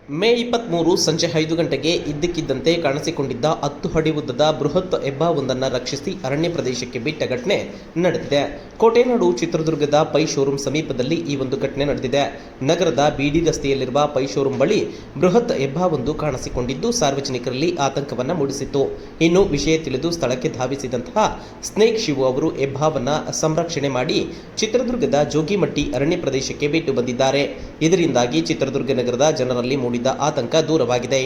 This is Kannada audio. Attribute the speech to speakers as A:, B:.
A: ಮೇ 23 ಸಂಜೆ 5 ಗಂಟೆಗೆ ಇದ್ದಕ್ಕಿದ್ದಂತೆ ಕಾಣಿಸಿಕೊಂಡಿದ್ದ 10 ಅಡಿ ಉದ್ದದ ಬೃಹತ್ ಹೆಬ್ಬಾವೊಂದನ್ನು ರಕ್ಷಿಸಿ ಅರಣ್ಯ ಪ್ರದೇಶಕ್ಕೆ ಬಿಟ್ಟ ಘಟನೆ ನಡೆದಿದೆ. ಕೋಟೆನಾಡು ಚಿತ್ರದುರ್ಗದ ಪೈ ಶೋರೂಮ್ ಸಮೀಪದಲ್ಲಿ ಈ ಒಂದು ಘಟನೆ ನಡೆದಿದೆ. ನಗರದ ಬಿಡಿ ರಸ್ತೆಯಲ್ಲಿರುವ ಪೈ ಶೋರೂಮ್ ಬಳಿ ಬೃಹತ್ ಹೆಬ್ಬಾವೊಂದು ಕಾಣಿಸಿಕೊಂಡಿದ್ದು ಸಾರ್ವಜನಿಕರಲ್ಲಿ ಆತಂಕವನ್ನು ಮೂಡಿಸಿತ್ತು. ಇನ್ನು ವಿಷಯ ತಿಳಿದು ಸ್ಥಳಕ್ಕೆ ಧಾವಿಸಿದಂತಹ ಸ್ನೇಕ್ ಶಿವು ಅವರು ಹೆಬ್ಬಾವನ್ನ ಸಂರಕ್ಷಣೆ ಮಾಡಿ ಚಿತ್ರದುರ್ಗದ ಜೋಗಿಮಟ್ಟಿ ಅರಣ್ಯ ಪ್ರದೇಶಕ್ಕೆ ಬಿಟ್ಟು ಬಂದಿದ್ದಾರೆ. ಇದರಿಂದಾಗಿ ಚಿತ್ರದುರ್ಗ ನಗರದ ಜನರಲ್ಲಿ ಮೂಡಿದ ಆತಂಕ ದೂರವಾಗಿದೆ.